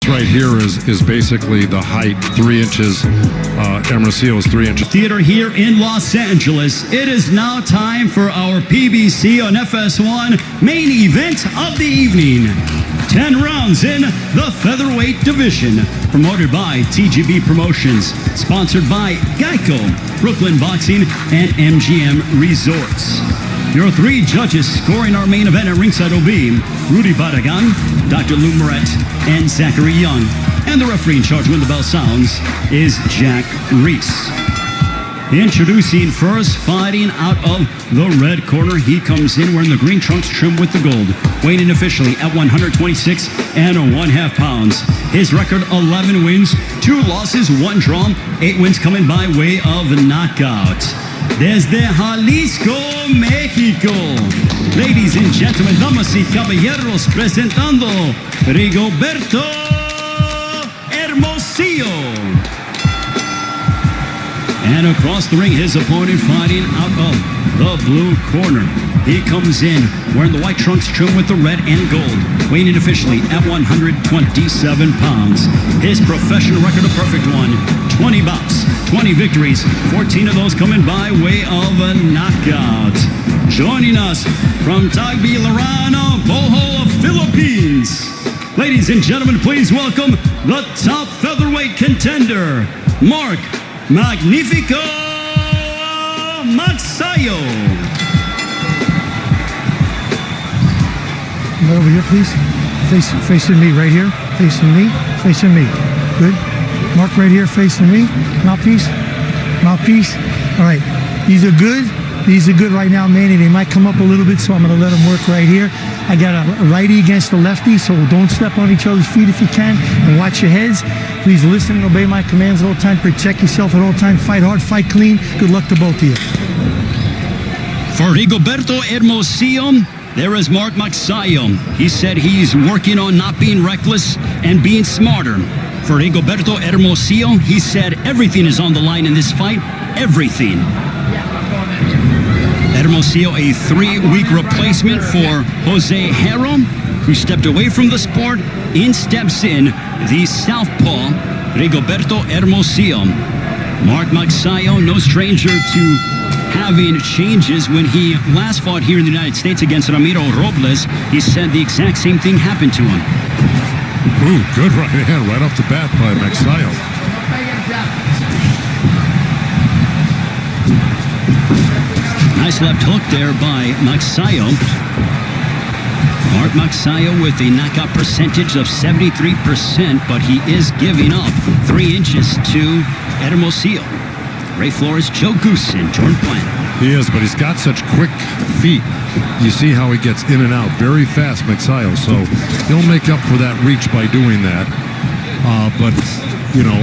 Right here is basically the height, 3 inches. Hermosillo is 3 inches. Theater here in Los Angeles. It is now time for our PBC on FS1 main event of the evening. 10 rounds in the featherweight division. Promoted by TGB Promotions. Sponsored by Geico, Brooklyn Boxing, and MGM Resorts. Your 3 judges scoring our main event at ringside will be Rudy Barragan, Dr. Lou Moret, and Zachary Young. And the referee in charge when the bell sounds is Jack Reese. Introducing first, fighting out of the red corner. He comes in wearing the green trunks trimmed with the gold. Weighing in officially at 126 and 1/2 pounds. His record 11 wins, 2 losses, 1 draw, 8 wins coming by way of knockout. Desde Jalisco, México. Ladies and gentlemen, damas y caballeros, presentando Rigoberto Hermosillo. And across the ring, his opponent fighting out of the blue corner. He comes in wearing the white trunks trimmed with the red and gold. Weighing in officially at 127 pounds. His professional record a perfect one. 20 bouts, 20 victories, 14 of those coming by way of a knockout. Joining us from Tagbilaran, Bohol, Philippines. Ladies and gentlemen, please welcome the top featherweight contender, Mark Magnifico Magsayo. Over here, please. Facing me, right here. Facing me. Facing me. Good. Mark right here, facing me. Mouthpiece. Mouthpiece. All right. These are good. These are good right now, Manny. They might come up a little bit, so I'm going to let them work right here. I got a righty against a lefty, so don't step on each other's feet if you can, and watch your heads. Please listen and obey my commands at all time. Protect yourself at all time. Fight hard, fight clean. Good luck to both of you. For Rigoberto Hermosillo, there is Mark Magsayo. He said he's working on not being reckless and being smarter. For Rigoberto Hermosillo, he said everything is on the line in this fight. Everything. Hermosillo, a 3-week replacement for Jose Herro, who stepped away from the sport. In steps in the southpaw, Rigoberto Hermosillo. Mark Magsayo, no stranger to having changes. When he last fought here in the United States against Ramiro Robles, he said the exact same thing happened to him. Ooh, good right hand right off the bat by Magsayo. Nice left hook there by Magsayo. Mark Magsayo with a knockout percentage of 73%, but he is giving up 3 inches to Hermosillo. Ray Flores, Joe Goosen, Jordan Plant. He is, but he's got such quick feet. You see how he gets in and out very fast, Magsayo. So he'll make up for that reach by doing that. But, you know,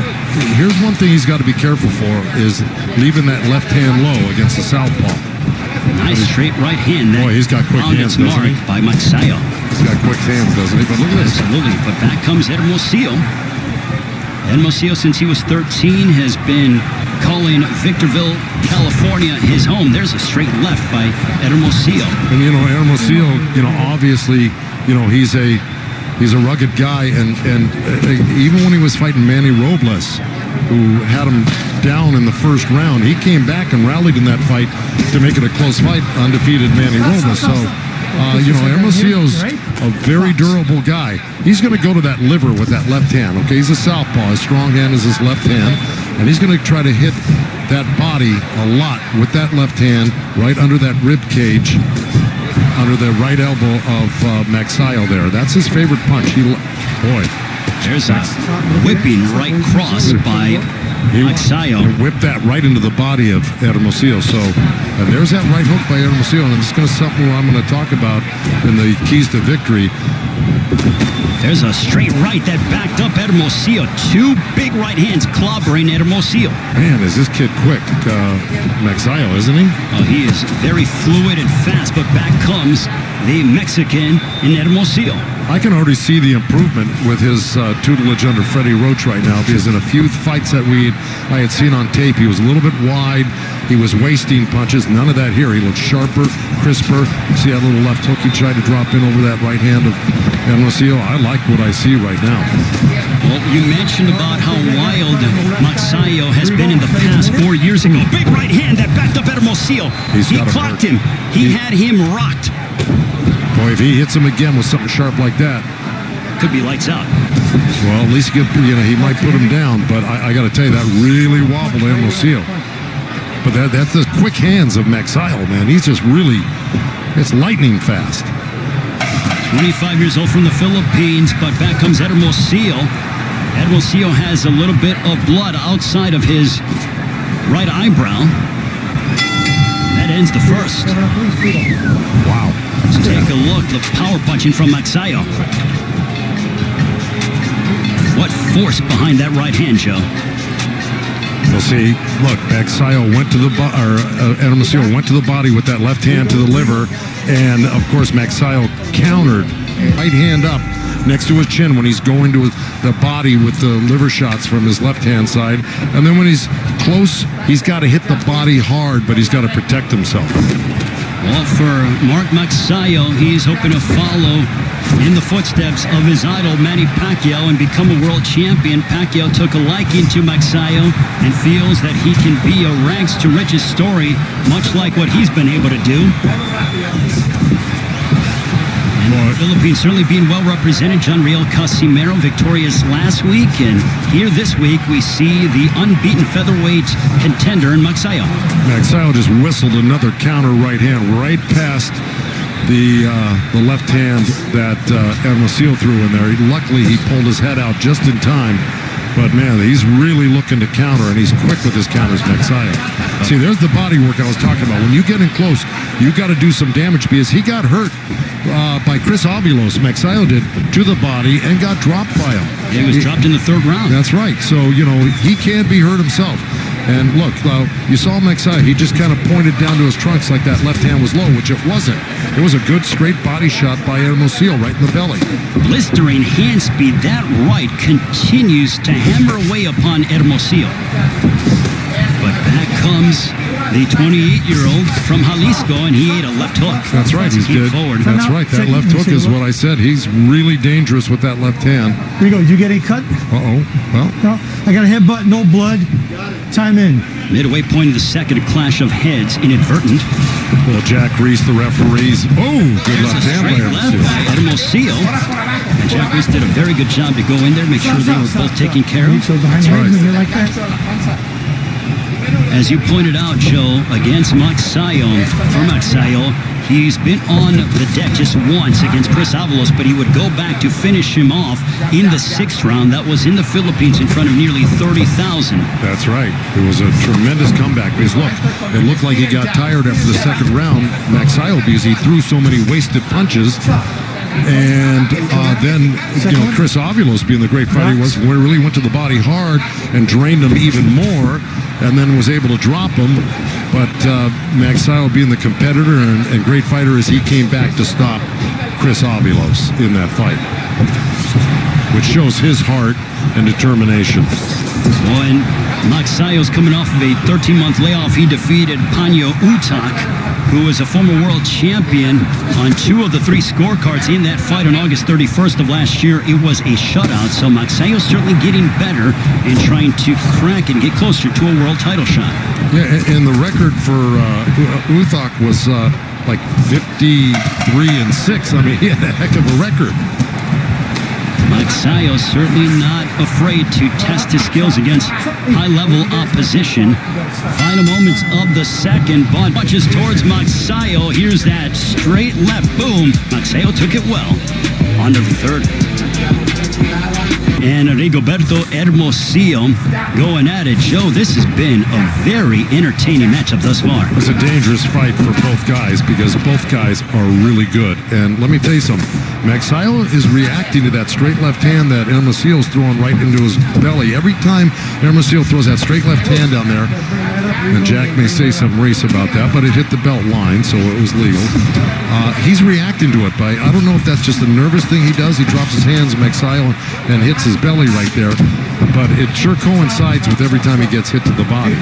here's one thing he's got to be careful for is leaving that left hand low against the southpaw. Nice straight right hand. Boy, he's got quick hands, doesn't he? By Magsayo. He's got quick hands, doesn't he? But look at this. Absolutely. But back comes Hermosillo. Hermosillo, since he was 13, has been calling Victorville, California, his home. There's a straight left by Hermosillo. And, you know, Hermosillo, you know, obviously, you know, he's a rugged guy. And even when he was fighting Manny Robles, who had him down in the first round, he came back and rallied in that fight to make it a close fight, undefeated Manny Robles. So, you know, Hermosillo's a very durable guy. He's going to go to that liver with that left hand, okay? He's a southpaw. His strong hand is his left hand. And he's going to try to hit that body a lot with that left hand right under that rib cage, under the right elbow of Magsayo there. That's his favorite punch. Boy. There's a whipping right cross by Magsayo. Whipped that right into the body of Hermosillo. So, and there's that right hook by Hermosillo, and it's going to something I'm going to talk about in the keys to victory. There's a straight right that backed up Hermosillo. 2 big right hands clobbering Hermosillo. Man, is this kid quick. Magsayo, isn't he? Oh, he is very fluid and fast, but back comes the Mexican in Hermosillo. I can already see the improvement with his tutelage under Freddie Roach right now, because in a few fights that I had seen on tape, he was a little bit wide. He was wasting punches. None of that here. He looked sharper, crisper. See that little left hook he tried to drop in over that right hand of Hermosillo? I like what I see right now. Well, you mentioned about how wild Magsayo has been in the past 4 years ago. Big right hand that backed up Hermosillo. He clocked him. He had him rocked. Boy, if he hits him again with something sharp like that, could be lights out. Well, at least he might put him down. But I got to tell you, that really wobbled Hermosillo. But that's the quick hands of Magsayo, man. He's just really, it's lightning fast. 25 years old from the Philippines, but back comes Hermosillo. Hermosillo has a little bit of blood outside of his right eyebrow. That ends the first. Wow. Let's take a look. The power punching from Magsayo. What force behind that right hand, Joe? We'll see. Look, Magsayo went to the Hermosillo went to the body with that left hand to the liver, and of course Magsayo countered, right hand up next to his chin when he's going to the body with the liver shots from his left hand side, and then when he's close, he's got to hit the body hard, but he's got to protect himself. Well, for Mark Magsayo, he's hoping to follow in the footsteps of his idol Manny Pacquiao and become a world champion. Pacquiao took a liking to Magsayo and feels that he can be a rags to riches story, much like what he's been able to do. And the Philippines certainly being well represented. John Riel Casimero victorious last week, and here this week we see the unbeaten featherweight contender in Magsayo. Magsayo just whistled another counter right hand right past the left hand that Hermosillo threw in there. Luckily, he pulled his head out just in time. But, man, he's really looking to counter, and he's quick with his counters, Magsayo. See, there's the body work I was talking about. When you get in close, you got to do some damage because he got hurt by Chris Avilos. Magsayo did to the body and got dropped by him. He was dropped in the third round. That's right. So, he can be hurt himself. And look, you saw Magsayo, he just kind of pointed down to his trunks like that left hand was low, which it wasn't. It was a good straight body shot by Hermosillo right in the belly. Blistering hand speed, that right continues to hammer away upon Hermosillo. But back comes the 28-year-old from Jalisco, and he ate a left hook. That's right, he's good. Forward. That's right, that left hook is what I said. He's really dangerous with that left hand. Rigo, did you get a cut? Uh-oh, well. No, I got a headbutt, no blood. Time in. Midway point of the second, a clash of heads, inadvertent. Well, Jack Reese, the referees. Oh, good left hand by Hermosillo. And Jack Reese did a very good job to go in there, make sure they were both taken care of. That's right. Like that. As you pointed out, Joe, against Magsayo, for Magsayo, he's been on the deck just once against Chris Avalos, but he would go back to finish him off in the sixth round. That was in the Philippines in front of nearly 30,000. That's right. It was a tremendous comeback because, look, it looked like he got tired after the second round, Magsayo, because he threw so many wasted punches. And then, Chris Avilos, being the great fighter he was, really went to the body hard and drained him even more, and then was able to drop him. But Magsayo, being the competitor and great fighter as he came back to stop Chris Avilos in that fight, which shows his heart and determination. When Magsayo's coming off of a 13-month layoff, he defeated Panyo Utak, who was a former world champion on 2 of the 3 scorecards in that fight on August 31st of last year. It was a shutout, so Magsayo's certainly getting better and trying to crack and get closer to a world title shot. Yeah, and the record for Uthak was like 53-6. I mean, he had a heck of a record. Magsayo certainly not afraid to test his skills against high-level opposition. Final moments of the second, but punches towards Magsayo. Here's that straight left, boom. Magsayo took it well. On to the third. And Rigoberto Hermosillo going at it. Joe, this has been a very entertaining matchup thus far. It's a dangerous fight for both guys because both guys are really good. And let me tell you something. Magsayo is reacting to that straight left hand that Hermosillo's throwing right into his belly. Every time Hermosillo throws that straight left hand down there, and Jack may say some race about that, but it hit the belt line, so it was legal. He's reacting to it, but I don't know if that's just a nervous thing he does. He drops his hands, Magsayo, and hits his belly right there. but it sure coincides with every time he gets hit to the body.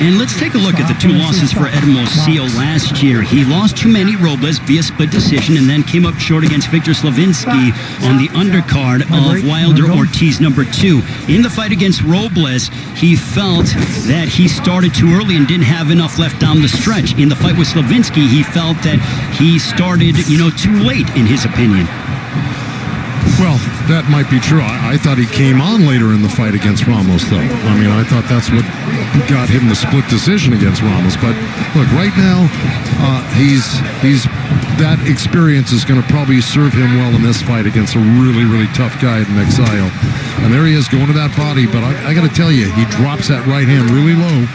And let's take a look at the two losses for Hermosillo last year. He lost to Manny Robles via split decision and then came up short against Victor Slavinsky on the undercard of Wilder Ortiz #2. In the fight against Robles, he felt that he started too early and didn't have enough left down the stretch. In the fight with Slavinsky, he felt that he started, too late, in his opinion. Well, that might be true. I thought he came on later in the fight against Ramos, though. I mean, I thought that's what got him the split decision against Ramos. But look, right now, he's that experience is going to probably serve him well in this fight against a really, really tough guy at Magsayo. And there he is going to that body. But I got to tell you, he drops that right hand really low.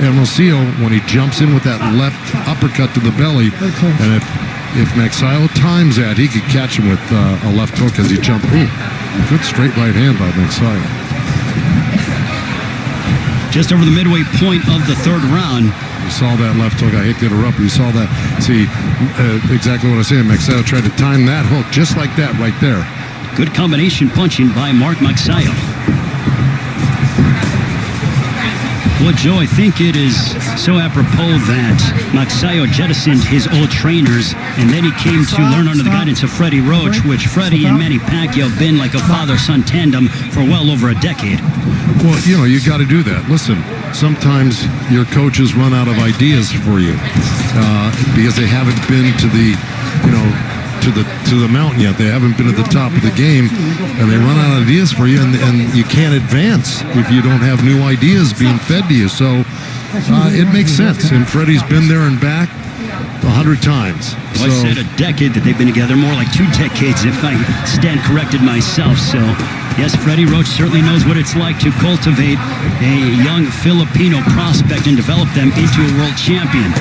Hermosillo, when he jumps in with that left uppercut to the belly, and if Magsayo times that, he could catch him with a left hook as he jumped. Ooh, good straight right hand by Magsayo. Just over the midway point of the third round. You saw that left hook. I hate to interrupt, but you saw that. See, exactly what I said. Magsayo tried to time that hook just like that right there. Good combination punching by Mark Magsayo. Well, Joe, I think it is so apropos that Magsayo jettisoned his old trainers, and then he came to learn under the guidance of Freddie Roach, which Freddie and Manny Pacquiao have been like a father-son tandem for well over a decade. Well, you got to do that. Listen, sometimes your coaches run out of ideas for you because they haven't been to the, to the mountain yet. They haven't been at the top of the game, and they run out of ideas for you, and you can't advance if you don't have new ideas being fed to you. So it makes sense, and Freddie's been there and back 100 times. Well, I said a decade that they've been together, more like 2 decades if I stand corrected myself. So yes, Freddie Roach certainly knows what it's like to cultivate a young Filipino prospect and develop them into a world champion.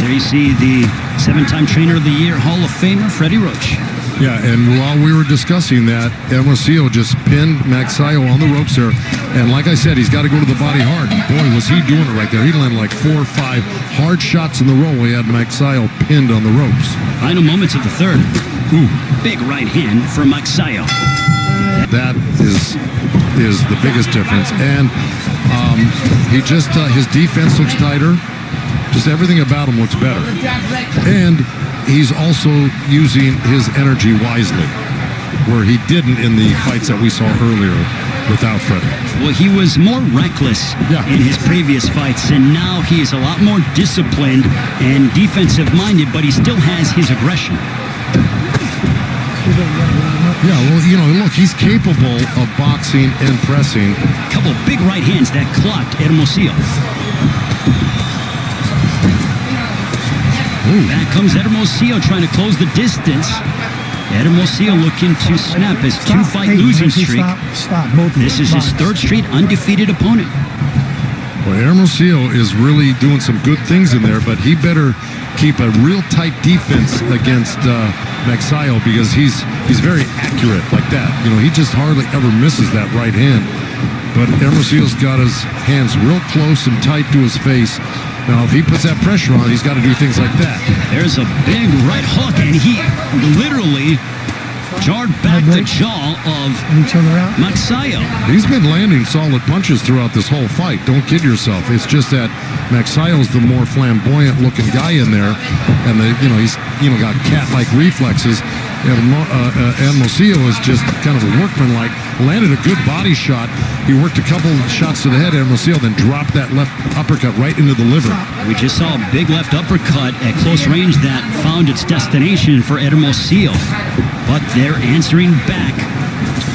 There you see the 7-time Trainer of the Year Hall of Famer, Freddie Roach. Yeah, and while we were discussing that, Hermosillo just pinned Magsayo on the ropes there. And like I said, he's got to go to the body hard. Boy, was he doing it right there. He landed like 4 or 5 hard shots in the row. He had Magsayo pinned on the ropes. Final moments of the third. Big right hand for Magsayo. That is the biggest difference. And he just, his defense looks tighter. Just everything about him looks better. And he's also using his energy wisely, where he didn't in the fights that we saw earlier without Freddie. Well, he was more reckless in his previous fights, and now he is a lot more disciplined and defensive-minded, but he still has his aggression. Yeah, well, look, he's capable of boxing and pressing. A couple big right hands that clocked Hermosillo. Back comes Hermosillo trying to close the distance. Hermosillo looking to snap his 2-fight losing streak. This is his 3rd straight undefeated opponent. Well, Hermosillo is really doing some good things in there, but he better keep a real tight defense against Magsayo because he's very accurate like that. He just hardly ever misses that right hand. But Hermosillo's got his hands real close and tight to his face. Now, if he puts that pressure on, he's got to do things like that. There's a big right hook, and he literally jarred back the jaw of Magsayo. He's been landing solid punches throughout this whole fight. Don't kid yourself. It's just that Magsayo's the more flamboyant-looking guy in there, and he's got cat-like reflexes. And Hermosillo is just kind of a workman-like. Landed a good body shot. He worked a couple shots to the head, Hermosillo, then dropped that left uppercut right into the liver. We just saw a big left uppercut at close range that found its destination for Hermosillo. But they're answering back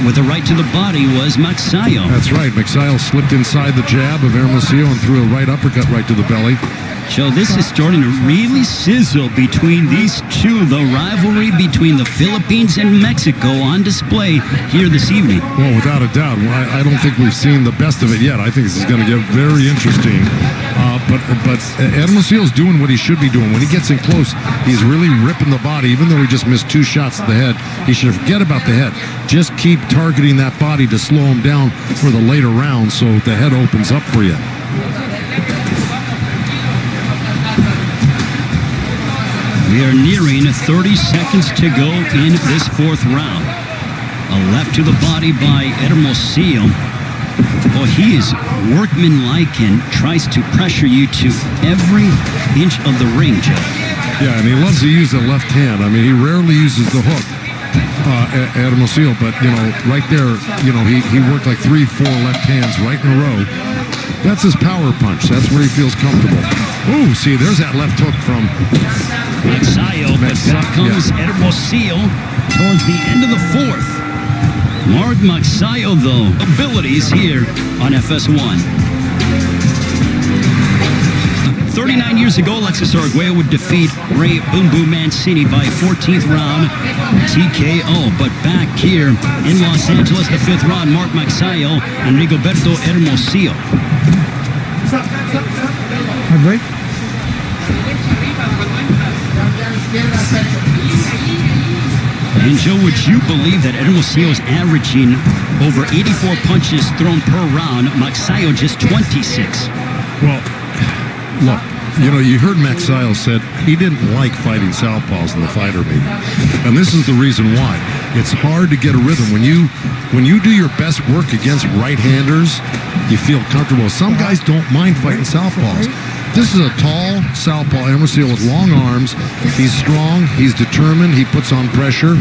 with a right to the body was Magsayo. That's right. Magsayo slipped inside the jab of Hermosillo and threw a right uppercut right to the belly. Joe, this is starting to really sizzle between these two. The rivalry between the Philippines and Mexico on display here this evening. Well, without a doubt. I don't think we've seen the best of it yet. I think this is going to get very interesting. But Hermosillo's doing what he should be doing. When he gets in close, he's really ripping the body. Even though he just missed 2 shots to the head, he should forget about the head. Just keep targeting that body to slow him down for the later rounds so the head opens up for you. We are nearing 30 seconds to go in this 4th round. A left to the body by Hermosillo. Well, he is workmanlike and tries to pressure you to every inch of the ring, Joe. Yeah, and he loves to use the left hand. I mean, he rarely uses the hook, Hermosillo, but, right there, he worked like 3-4 left hands right in a row. That's his power punch. That's where he feels comfortable. Ooh, see, there's that left hook from Magsayo, but back comes Hermosillo towards the end of the fourth. Mark Magsayo, though, abilities here on FS1. 39 years ago, Alexis Arguello would defeat Ray Boom Boom Mancini by 14th round TKO. But back here in Los Angeles, the 5th round, Mark Magsayo and Rigoberto Hermosillo. My break. And Joe, would you believe that Hermosillo is averaging over 84 punches thrown per round? Magsayo just 26. Well, look, you heard Magsayo said he didn't like fighting southpaws in the fighter meeting. And this is the reason why. It's hard to get a rhythm. When you do your best work against right-handers, you feel comfortable. Some guys don't mind fighting southpaws. This is a tall southpaw, Hermosillo, with long arms. He's strong. He's determined. He puts on pressure.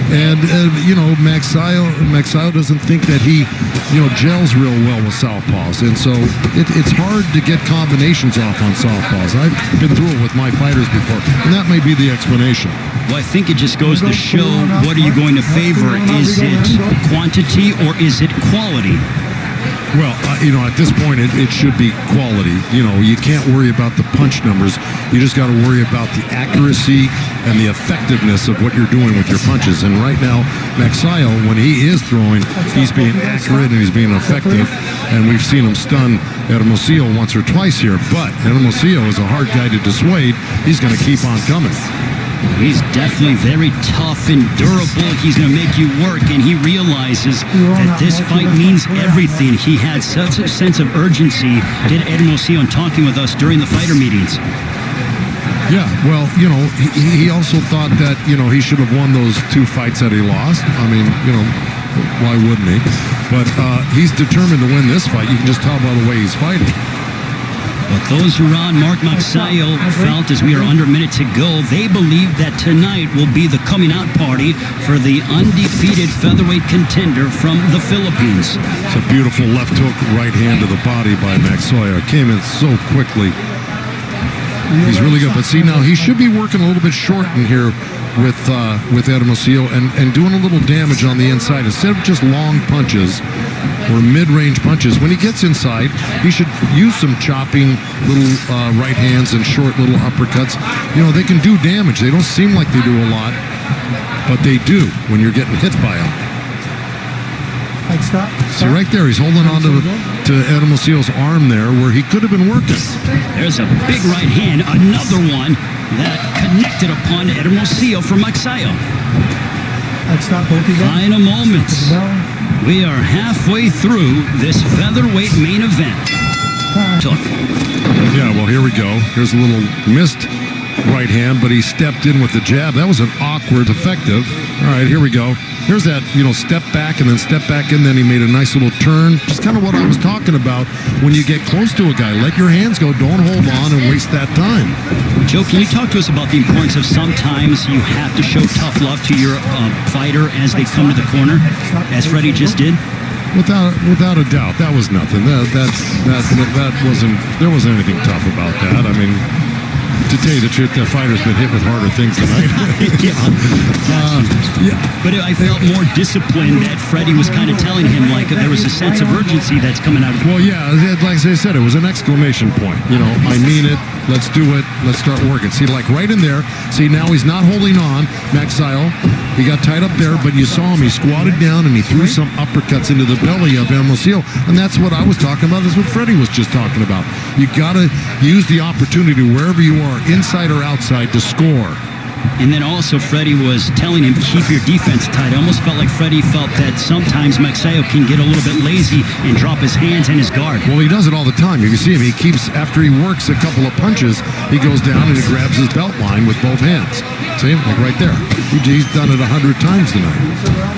And, Magsayo doesn't think that he, gels real well with southpaws. And so it's hard to get combinations off on southpaws. I've been through it with my fighters before, and that may be the explanation. Well, I think it just goes to show, what are you going to favor? Is it quantity or is it quality? Well, at this point, it should be quality. You can't worry about the punch numbers. You just got to worry about the accuracy and the effectiveness of what you're doing with your punches. And right now, Magsayo, when he is throwing, he's being accurate and he's being effective. And we've seen him stun Hermosillo once or twice here. But Hermosillo is a hard guy to dissuade. He's going to keep on coming. He's definitely very tough and durable. He's going to make you work, and he realizes that this fight means everything. He had such a sense of urgency, did Hermosillo, in talking with us during the fighter meetings. Yeah, well, he also thought that, he should have won those 2 fights that he lost. I mean, why wouldn't he? But he's determined to win this fight. You can just tell by the way he's fighting. But those around Mark Magsayo felt, as we are under a minute to go, they believe that tonight will be the coming out party for the undefeated featherweight contender from the Philippines. It's a beautiful left hook, right hand to the body by Magsayo. Came in so quickly. He's really good. But see, now he should be working a little bit short in here with Hermosillo and doing a little damage on the inside. Instead of just long punches or mid-range punches, when he gets inside, he should use some chopping little right hands and short little uppercuts. They can do damage. They don't seem like they do a lot, but they do when you're getting hit by them. Stop. See, right there, he's holding on to Hermosillo's arm there where he could have been working. There's a big right hand, another one that connected upon Hermosillo for Magsayo. Final moments. We are halfway through this featherweight main event. Yeah, well, here we go. Here's a little missed right hand, but he stepped in with the jab. That was an awkward, effective. All right, here we go. Here's that, step back and then step back in. Then he made a nice little turn. Just kind of what I was talking about. When you get close to a guy, let your hands go. Don't hold on and waste that time. Joe, can you talk to us about the importance of sometimes you have to show tough love to your fighter as they come to the corner, as Freddie just did? Without a doubt, that was nothing. That wasn't. There wasn't anything tough about that. I mean, to tell you the truth, that fighter's been hit with harder things tonight. Yeah. But I felt more disciplined that Freddie was kind of telling him, like, there was a sense of urgency that's coming out of him. Well, yeah, like I said, it was an exclamation point. I mean it. Let's do it. Let's start working. See, like right in there. See, now he's not holding on. Magsayo, he got tied up there, but you saw him. He squatted down and he threw some uppercuts into the belly of Hermosillo. And that's what I was talking about. That's what Freddie was just talking about. You got to use the opportunity wherever you are, inside or outside, to score. And then also Freddie was telling him, keep your defense tight. I almost felt like Freddie felt that sometimes Magsayo can get a little bit lazy and drop his hands and his guard. Well, he does it all the time. You can see him. He keeps, after he works a couple of punches, he goes down and he grabs his belt line with both hands. See, like right there. He's done it 100 times tonight.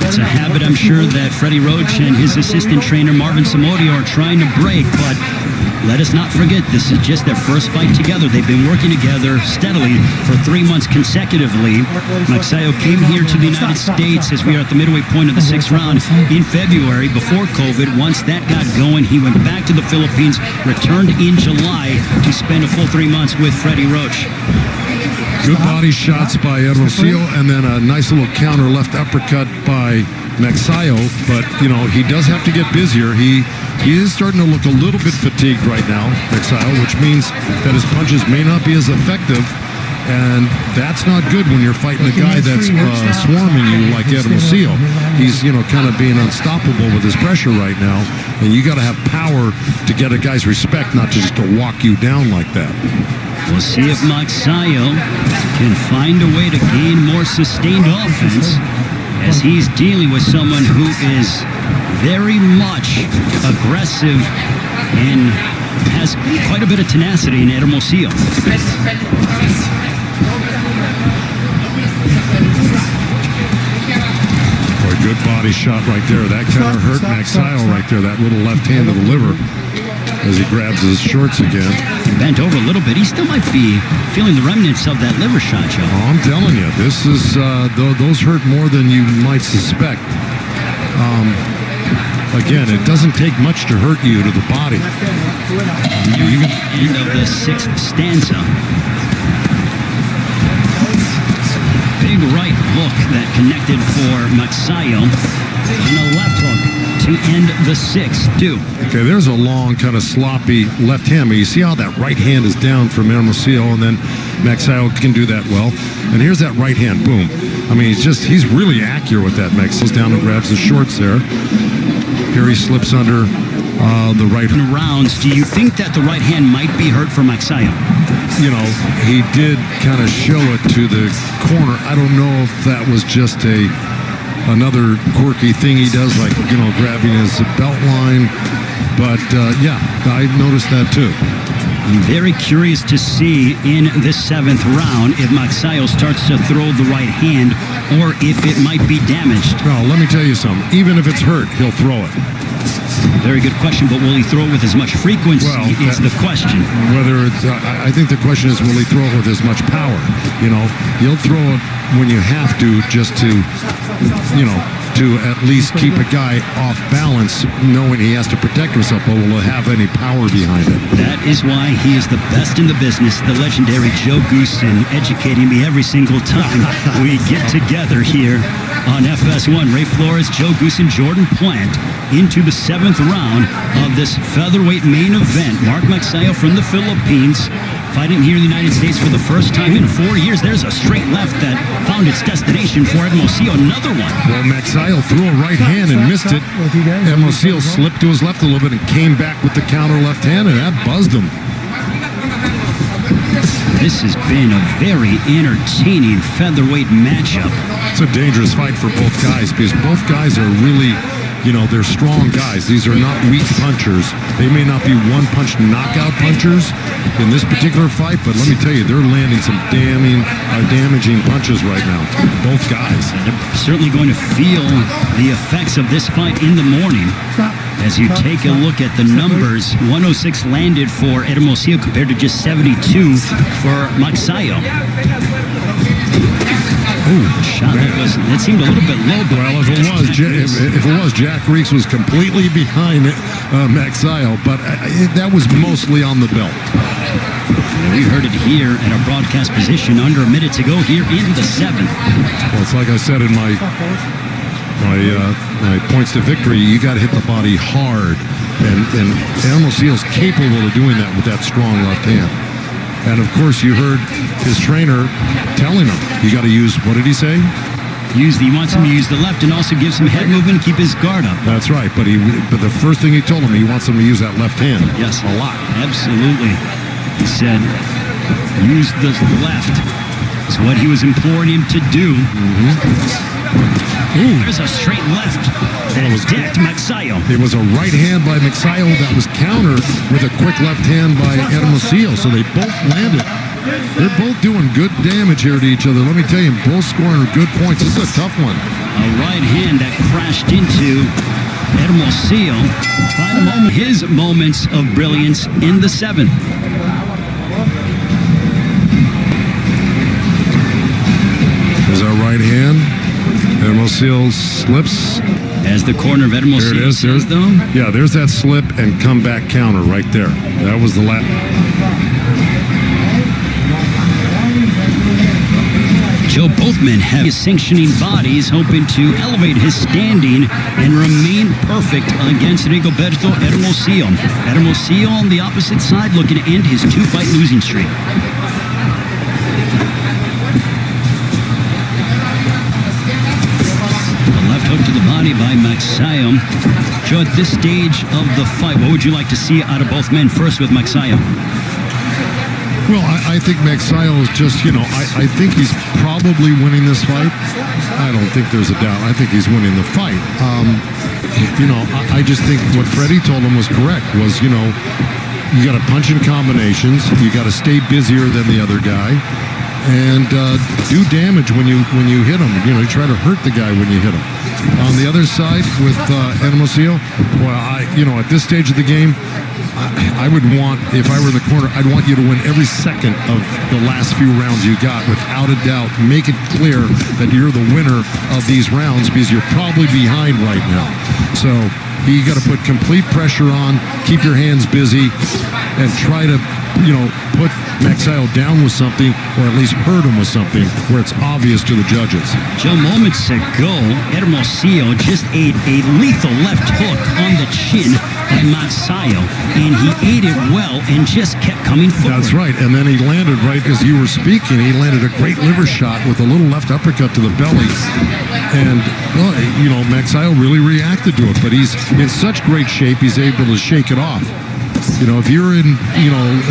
It's a habit I'm sure that Freddie Roach and his assistant trainer Marvin Samodio are trying to break, but let us not forget, this is just their first fight together. They've been working together steadily for 3 months consecutively. Magsayo came here to the United States as we are at the midway point of the 6th round in February before COVID. Once that got going, he went back to the Philippines, returned in July to spend a full 3 months with Freddie Roach. Good body shots by Hermosillo, and then a nice little counter left uppercut by Magsayo. But, you know, he does have to get busier. He is starting to look a little bit fatigued right now, Magsayo, which means that his punches may not be as effective. And that's not good when you're fighting a guy that's swarming you like Hermosillo. He's, you know, kind of being unstoppable with his pressure right now. And you got to have power to get a guy's respect, not just to walk you down like that. We'll see if Magsayo can find a way to gain more sustained offense as he's dealing with someone who is very much aggressive and has quite a bit of tenacity in Hermosillo. Boy, good body shot right there. That kind of hurt Magsayo right there, that little left hand to the liver as he grabs his shorts again. Bent over a little bit. He still might be feeling the remnants of that liver shot, Joe. Oh, I'm telling you, this is those hurt more than you might suspect. Again, it doesn't take much to hurt you to the body. End of the 6th stanza. Big right hook that connected for Magsayo, and a left hook to end the 6th, too. Okay, there's a long, kind of sloppy left hand, but you see how that right hand is down from Hermosillo, and then Magsayo can do that well. And here's that right hand, boom. I mean, he's really accurate with that. Magsayo's down and grabs his shorts there. Here he slips under the right. Rounds, do you think that the right hand might be hurt for Magsayo? You know, he did kind of show it to the corner. I don't know if that was just another quirky thing he does, like, you know, grabbing his belt line. But, yeah, I noticed that too. I'm very curious to see in the 7th round if Magsayo starts to throw the right hand or if it might be damaged. Well, let me tell you something. Even if it's hurt, he'll throw it. Very good question, but will he throw it with as much frequency is the question. Whether it's, I think the question is, will he throw it with as much power? You know, he'll throw it when you have to, just to, you know, to at least keep a guy off balance, knowing he has to protect himself, but will it have any power behind it? That is why he is the best in the business, the legendary Joe Goosen, educating me every single time we get together here on FS1. Ray Flores, Joe Goosen, Jordan Plant into the 7th round of this featherweight main event. Mark Magsayo from the Philippines, fighting here in the United States for the first time in 4 years. There's a straight left that found its destination for Hermosillo. Another one. Well, Magsayo threw a right hand and missed it. Hermosillo slipped to his left a little bit and came back with the counter left hand, and that buzzed him. This has been a very entertaining featherweight matchup. It's a dangerous fight for both guys because both guys are really, you know, they're strong guys. These are not weak punchers. They may not be one-punch knockout punchers in this particular fight, but let me tell you, they're landing some damaging punches right now. Both guys. They're certainly going to feel the effects of this fight in the morning. As you take a look at the numbers, 106 landed for Hermosillo compared to just 72 for Magsayo. Ooh, shot that seemed a little bit low. Well, if it was, Jack Reeks was completely behind Magsayo, but that was mostly on the belt. We heard it here at our broadcast position under a minute to go here in the 7th. Well, it's like I said in my points to victory, you got to hit the body hard, and Hermosillo's capable of doing that with that strong left hand. And of course, you heard his trainer telling him, you got to use, what did he say? He wants him to use the left and also gives him head movement and keep his guard up. That's right, but the first thing he told him, he wants him to use that left hand. Yes, a lot. Absolutely. He said, use the left. Is what he was imploring him to do. Ooh, there's a straight left that decked Magsayo. It was a right hand by Magsayo that was countered with a quick left hand by Hermosillo. So they both landed They're both doing good damage here to each other. Let me tell you, both scoring good points. This is a tough one. A right hand that crashed into Hermosillo. Final moment, his moments of brilliance in the 7th. There's our right hand. Hermosillo slips. As the corner of Hermosillo There it is. says, though. Yeah, there's that slip and comeback counter right there. That was the last. Joe, both men have his sanctioning bodies, hoping to elevate his standing and remain perfect against Rigoberto Hermosillo. Hermosillo on the opposite side, looking to end his 2-fight losing streak. A left hook to the body by Magsayo. Joe, at this stage of the fight, what would you like to see out of both men? First with Magsayo. Well, I think Magsayo is just, I think he's probably winning this fight. I don't think there's a doubt. I think he's winning the fight. I just think what Freddie told him was correct, was, you got to punch in combinations. You got to stay busier than the other guy. And do damage when you hit him. You try to hurt the guy when you hit him. On the other side with Hermosillo, well, at this stage of the game, I would want, if I were in the corner, I'd want you to win every second of the last few rounds you got, without a doubt. Make it clear that you're the winner of these rounds, because you're probably behind right now. So you got to put complete pressure on, keep your hands busy, and try to, put Magsayo down with something, or at least hurt him with something where it's obvious to the judges. Joe, moments ago, Hermosillo just ate a lethal left hook on the chin by Magsayo, and he ate it well and just kept coming forward. That's right, and then he landed, right as you were speaking, he landed a great liver shot with a little left uppercut to the belly. And, well, Magsayo really reacted to it, but he's in such great shape, he's able to shake it off. If you're in,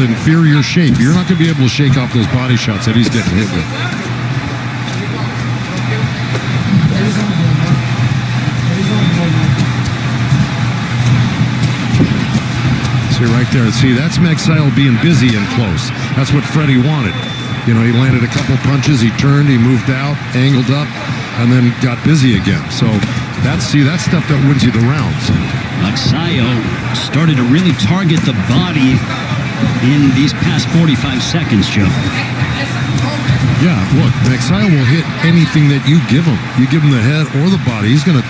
inferior shape, you're not going to be able to shake off those body shots that he's getting hit with. See right there. See, that's Magsayo being busy and close. That's what Freddie wanted. He landed a couple punches, he turned, he moved out, angled up, and then got busy again. So that's stuff that wins you the rounds. Magsayo started to really target the body in these past 45 seconds, Joe. Yeah, look, Magsayo will hit anything that you give him. You give him the head or the body, he's gonna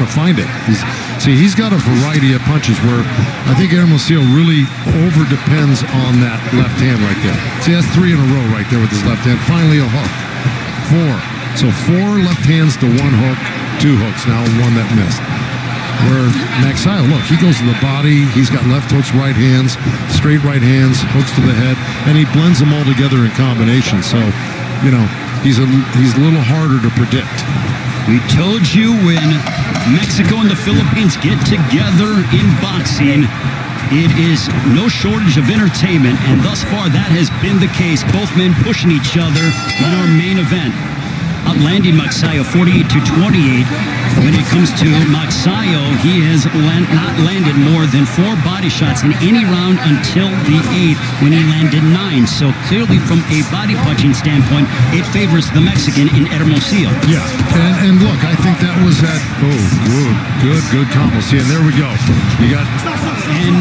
find it. He's got a variety of punches where I think Hermosillo really over depends on that left hand right there. See, that's 3 in a row right there with his left hand. Finally a hook. 4. So 4 left hands to 1 hook, 2 hooks. Now 1 that missed. Where Magsayo, look, he goes to the body, he's got left hooks, right hands, straight right hands, hooks to the head, and he blends them all together in combination. So, he's a little harder to predict. We told you when Mexico and the Philippines get together in boxing, it is no shortage of entertainment, and thus far that has been the case. Both men pushing each other in our main event. Outlanding Magsayo 48-28. When it comes to Magsayo, he has not landed more than 4 body shots in any round until the 8th, when he landed 9. So clearly from a body punching standpoint, it favors the Mexican in Hermosillo. Yeah, and look, I think that was that, good combo. See, and there we go. You got... And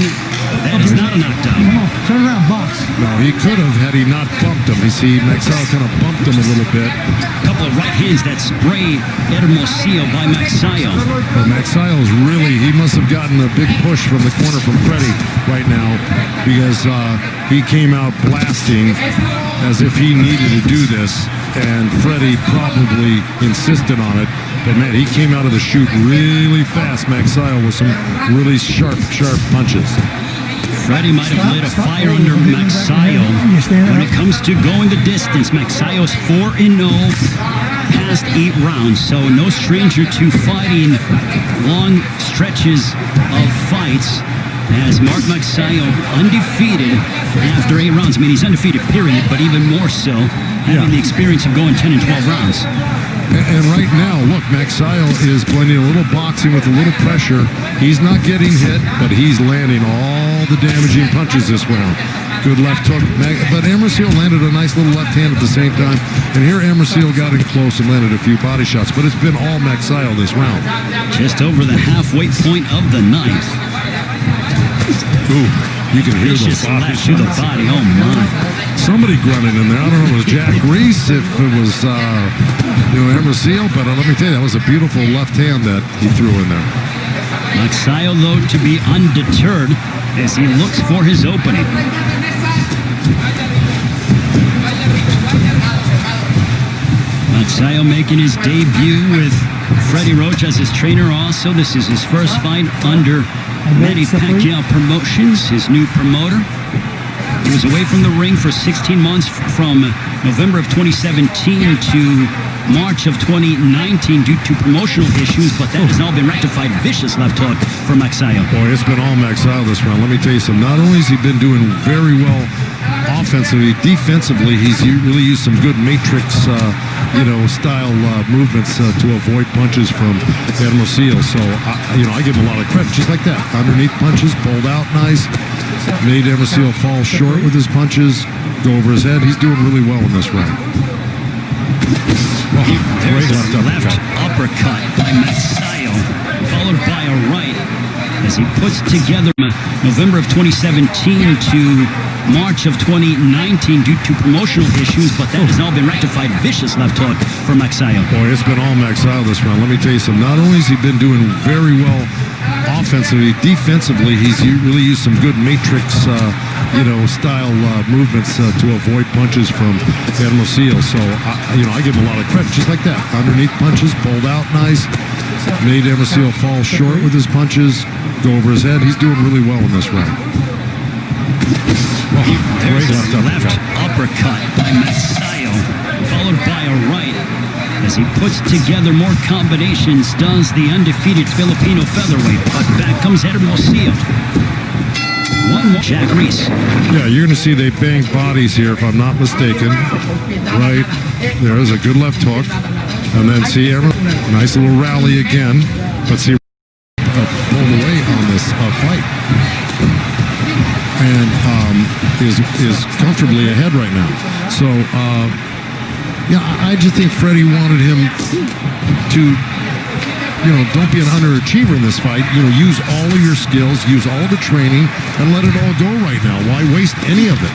that is not a knockdown. Turn around, box. No, he could have had he not bumped him. You see, Magsayo kind of bumped him a little bit. A couple of right hands that spray Hermosillo by Magsayo. Well, Magsayo's really, he must have gotten a big push from the corner from Freddie right now, because he came out blasting as if he needed to do this, and Freddie probably insisted on it. But man, he came out of the chute really fast, Magsayo, with some really sharp punches. Freddie might have lit a fire under Magsayo. When it comes to going the distance, Magsayo's 4-0 past 8 rounds, so no stranger to fighting long stretches of fights. As Mark Magsayo undefeated after 8 rounds. I mean, he's undefeated, period, but even more so having the experience of going 10 and 12 rounds. And right now, look, Magsayo is blending a little boxing with a little pressure. He's not getting hit, but he's landing all the damaging punches this round. Good left hook. But Hermosillo landed a nice little left hand at the same time. And here Hermosillo got in close and landed a few body shots. But it's been all Magsayo this round. Just over the halfway point of the ninth. Ooh, you can hear those Vicious body left to the shots. body. Oh, my. Somebody grunted in there. I don't know if it was Jack Reese, if it was Hermosillo. But let me tell you, that was a beautiful left hand that he threw in there. Magsayo, though, to be undeterred as he looks for his opening. Magsayo making his debut with Freddie Roach as his trainer also. This is his first fight under Manny Pacquiao Promotions, his new promoter. He was away from the ring for 16 months from November of 2017 to March of 2019 due to promotional issues, but that has now been rectified. Vicious left hook for Magsayo. Boy, it's been all Magsayo this round. Let me tell you something. Not only has he been doing very well offensively, defensively, he's really used some good matrix, style movements to avoid punches from Hermosillo. So, I give him a lot of credit, just like that. Underneath punches, pulled out nice. Made Hermosillo fall short with his punches, go over his head. He's doing really well in this round. Oh, There's great a left uppercut by Magsayo, followed by a right as he puts together November of 2017 to March of 2019 due to promotional issues, but that has now been rectified. Vicious left hook for Magsayo. Boy, it's been all Magsayo this round. Let me tell you something. Not only has he been doing very well offensively, defensively, he's really used some good matrix, style movements to avoid punches from Hermosillo. So, I give him a lot of credit, just like that. Underneath punches, pulled out nice. Made Hermosillo fall short with his punches, go over his head. He's doing really well in this round. Oh, There's great a left uppercut by Magsayo, followed by a right as he puts together more combinations, does the undefeated Filipino featherweight. But back comes Hermosillo. One more. Jack Reese. Yeah, you're going to see they bang bodies here, if I'm not mistaken. Right there is a good left hook. And then see, nice little rally again. But see, pulled away on this fight. And is comfortably ahead right now. So, I just think Freddie wanted him to, don't be an underachiever in this fight. Use all of your skills, use all the training, and let it all go right now. Why waste any of it?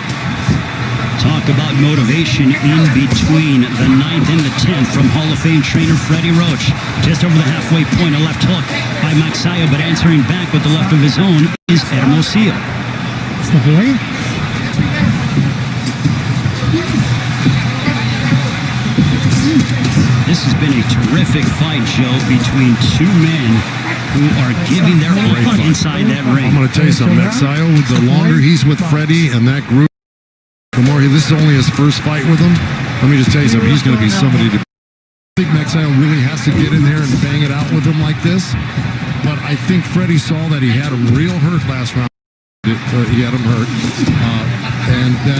Talk about motivation in between the 9th and the 10th from Hall of Fame trainer Freddie Roach. Just over the halfway point, a left hook by Magsayo, but answering back with the left of his own is Hermosillo. Step away. This has been a terrific fight, Joe, between two men who are giving their all inside that ring. I'm going to tell you something. Magsayo, the longer he's with Freddie and that group, the more this is only his first fight with him. Let me just tell you something. He's going to be somebody to. I think Magsayo really has to get in there and bang it out with him like this. But I think Freddie saw that he had him real hurt last round. He had him hurt, and that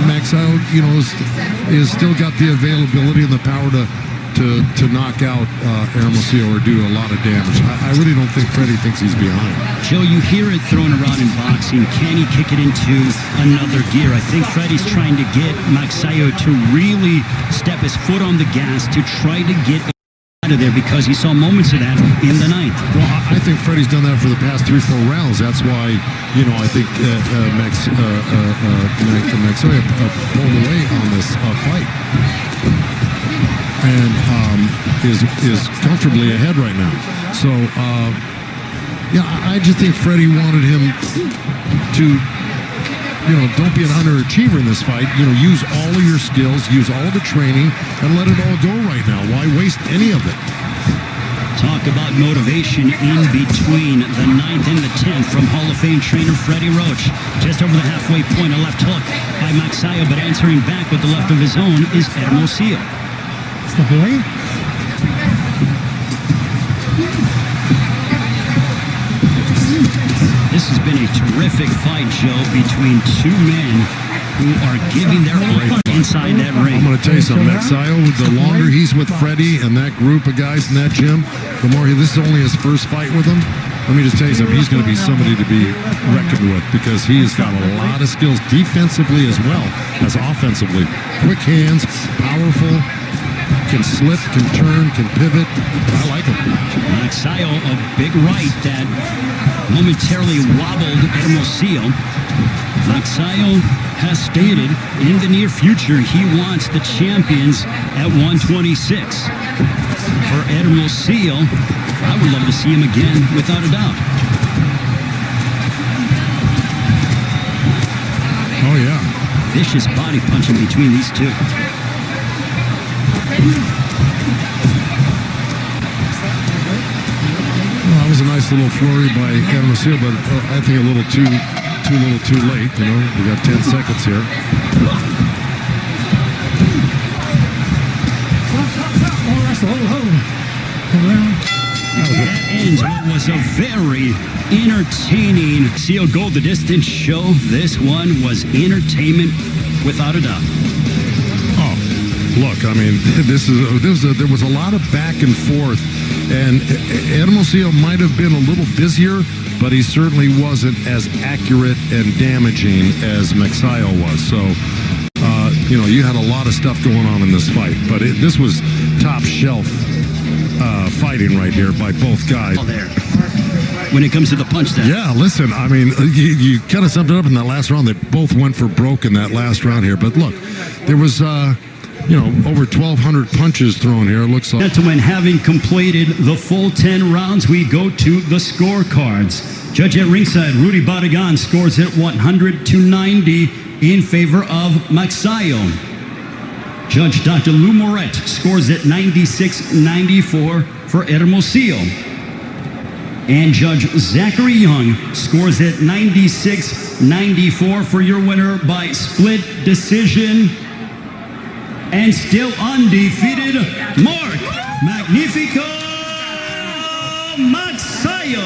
Magsayo, is still got the availability and the power to knock out Hermosillo or do a lot of damage. I really don't think Freddie thinks he's behind. Joe, you hear it thrown around in boxing. Can he kick it into another gear? I think Freddie's trying to get Magsayo to really step his foot on the gas to try to get out of there because he saw moments of that in the 9th. Well, I think Freddie's done that for the past 3-4 rounds. That's why, I think Magsayo pulled away on this fight. And is comfortably ahead right now. So, I just think Freddie wanted him to, don't be an underachiever in this fight. Use all of your skills, use all the training, and let it all go right now. Why waste any of it? Talk about motivation in between the 9th and the 10th from Hall of Fame trainer Freddie Roach. Just over the halfway point, a left hook by Magsayo, but answering back with the left of his own is Hermosillo. Step away. This has been a terrific fight, Joe, between two men who are giving their all inside that ring. I'm going to tell you something. Magsayo, the longer he's with Freddie and that group of guys in that gym, the more this is only his first fight with him. let me just tell you something. He's going to be somebody to be reckoned with because he has got a lot of skills defensively as well as offensively. Quick hands, powerful, can slip, can turn, can pivot. I like him. Magsayo, a big right that momentarily wobbled Hermosillo. Magsayo has stated in the near future he wants the champions at 126. For Hermosillo, I would love to see him again, without a doubt. Oh, yeah. Vicious body punching between these two. Well, that was a nice little flurry by Hermosillo, but I think a little too late. You know, we got 10 seconds here. That ends what was a very entertaining Seal Go the Distance show. This one was entertainment without a doubt. Oh, look, I mean, there was a lot of back and forth, and Hermosillo might have been a little busier, but he certainly wasn't as accurate and damaging as Magsayo was. So, you know, you had a lot of stuff going on in this fight, but this was top shelf fighting right here by both guys. There. When it comes to the punch there. Yeah, listen, I mean, you kind of summed it up in that last round. They both went for broke in that last round here. But look, there was, you know, over 1,200 punches thrown here, it looks like. Gentlemen, having completed the full 10 rounds, we go to the scorecards. Judge at ringside, Rudy Barragan scores at 100-90 in favor of Magsayo. Judge Dr. Lou Moret scores at 96-94 for Hermosillo. And Judge Zachary Young scores at 96-94 for your winner by split decision. And still undefeated, Mark Magnifico Magsayo.